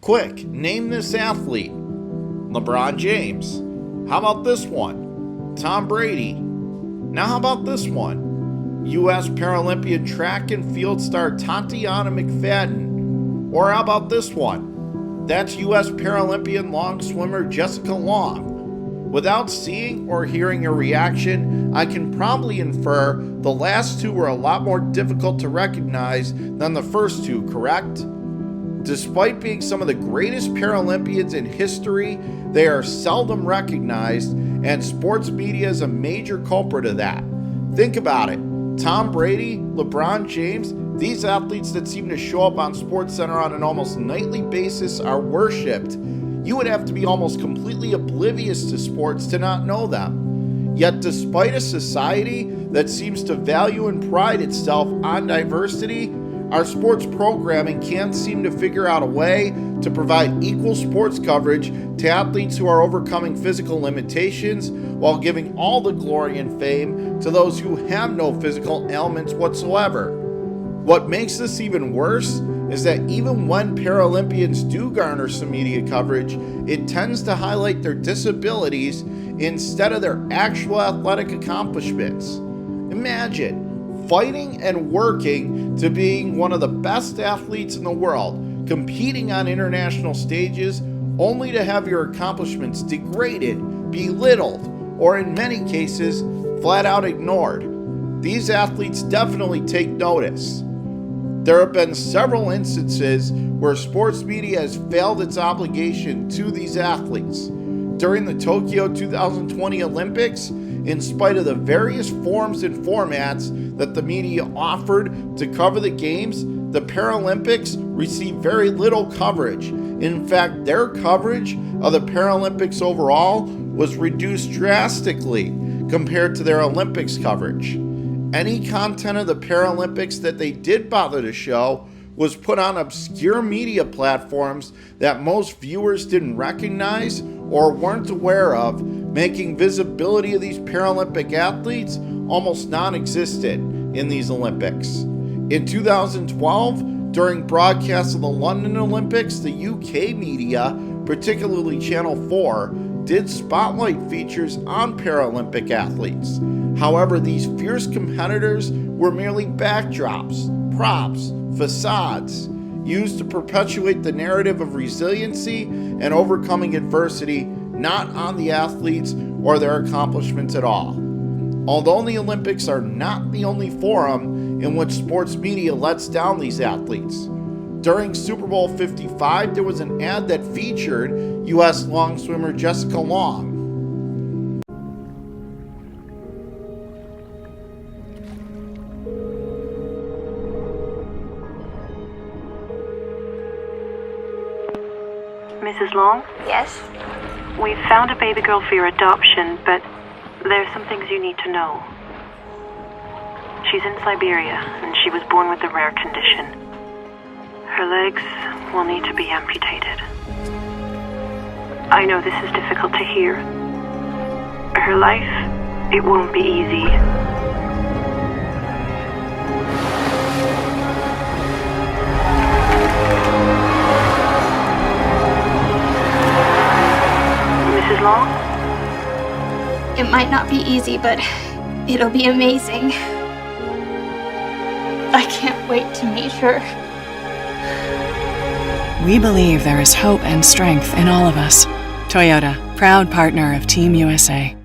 Quick, name this athlete. LeBron James. How about this one? Tom Brady. Now how about this one? U.S. Paralympian track and field star Tatiana McFadden. Or how about this one? That's U.S. Paralympian long swimmer Jessica Long. Without seeing or hearing your reaction, I can probably infer the last two were a lot more difficult to recognize than the first two, correct? Despite being some of the greatest Paralympians in history, they are seldom recognized, and sports media is a major culprit of that. Think about it. Tom Brady, LeBron James, these athletes that seem to show up on SportsCenter on an almost nightly basis are worshipped. You would have to be almost completely oblivious to sports to not know them. Yet despite a society that seems to value and pride itself on diversity, our sports programming can't seem to figure out a way to provide equal sports coverage to athletes who are overcoming physical limitations while giving all the glory and fame to those who have no physical ailments whatsoever. What makes this even worse is that even when Paralympians do garner some media coverage, it tends to highlight their disabilities instead of their actual athletic accomplishments. Imagine fighting and working to being one of the best athletes in the world, competing on international stages, only to have your accomplishments degraded, belittled, or in many cases, flat out ignored. These athletes definitely take notice. There have been several instances where sports media has failed its obligation to these athletes. During the Tokyo 2020 Olympics, in spite of the various forms and formats that the media offered to cover the games, the Paralympics received very little coverage. In fact, their coverage of the Paralympics overall was reduced drastically compared to their Olympics coverage. Any content of the Paralympics that they did bother to show was put on obscure media platforms that most viewers didn't recognize or weren't aware of, making visibility of these Paralympic athletes almost non-existent in these Olympics. In 2012, during broadcasts of the London Olympics, the UK media, particularly Channel 4, did spotlight features on Paralympic athletes. However, these fierce competitors were merely backdrops, props, facades, used to perpetuate the narrative of resiliency and overcoming adversity, not on the athletes or their accomplishments at all. Although the Olympics are not the only forum in which sports media lets down these athletes. During Super Bowl 55, there was an ad that featured U.S. long swimmer Jessica Long. Mrs. Long? Yes? We've found a baby girl for your adoption, but there's some things you need to know. She's in Siberia, and she was born with a rare condition. Her legs will need to be amputated. I know this is difficult to hear. Her life, it won't be easy. Mrs. Long? It might not be easy, but it'll be amazing. I can't wait to meet her. We believe there is hope and strength in all of us. Toyota, proud partner of Team USA.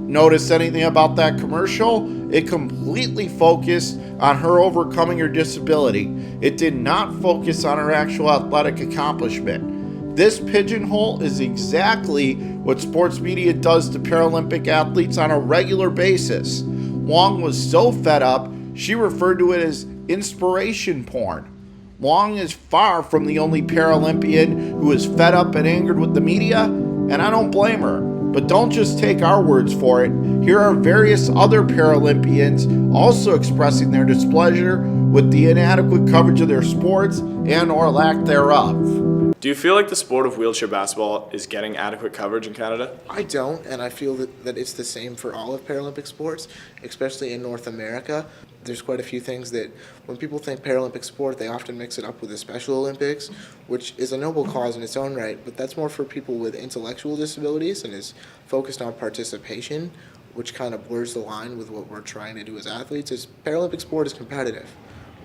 Notice anything about that commercial? It completely focused on her overcoming her disability. It did not focus on her actual athletic accomplishment. This pigeonhole is exactly what sports media does to Paralympic athletes on a regular basis. Long was so fed up, she referred to it as inspiration porn. Long is far from the only Paralympian who is fed up and angered with the media, and I don't blame her. But don't just take our words for it. Here are various other Paralympians also expressing their displeasure with the inadequate coverage of their sports and or lack thereof. Do you feel like the sport of wheelchair basketball is getting adequate coverage in Canada? I don't, and I feel that it's the same for all of Paralympic sports, especially in North America. There's quite a few things that when people think Paralympic sport, they often mix it up with the Special Olympics, which is a noble cause in its own right, but that's more for people with intellectual disabilities and is focused on participation, which kind of blurs the line with what we're trying to do as athletes. Is Paralympic sport is competitive.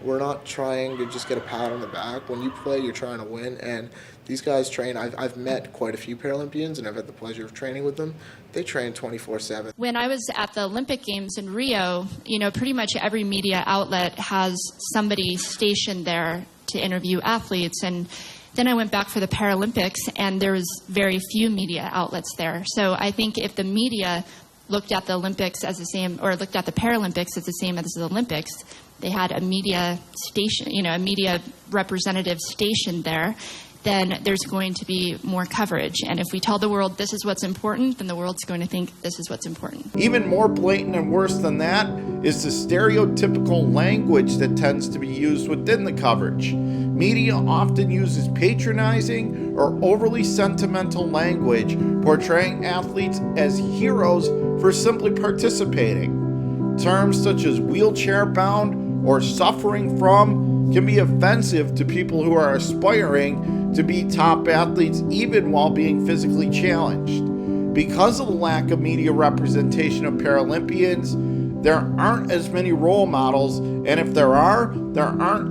We're not trying to just get a pat on the back. When you play, you're trying to win, and these guys train. I've met quite a few Paralympians, and I've had the pleasure of training with them. They train 24/7. When I was at the Olympic Games in Rio, pretty much every media outlet has somebody stationed there to interview athletes, and then I went back for the Paralympics, and there was very few media outlets there. So I think if the media looked at the Olympics as the same, or looked at the Paralympics as the same as the Olympics, they had a media station, a media representative stationed there, then there's going to be more coverage. And if we tell the world this is what's important, then the world's going to think this is what's important. Even more blatant and worse than that is the stereotypical language that tends to be used within the coverage. Media often uses patronizing or overly sentimental language, portraying athletes as heroes for simply participating. Terms such as wheelchair-bound or suffering from can be offensive to people who are aspiring to be top athletes even while being physically challenged. Because of the lack of media representation of Paralympians, there aren't as many role models, and if there aren't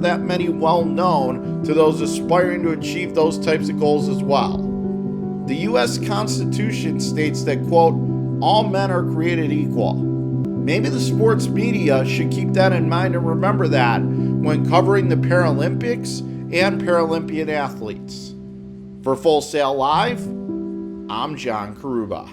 that many well known to those aspiring to achieve those types of goals as well. The U.S. Constitution states that, quote, all men are created equal. Maybe the sports media should keep that in mind and remember that when covering the Paralympics and Paralympian athletes. For Full Sail Live, I'm John Carubba.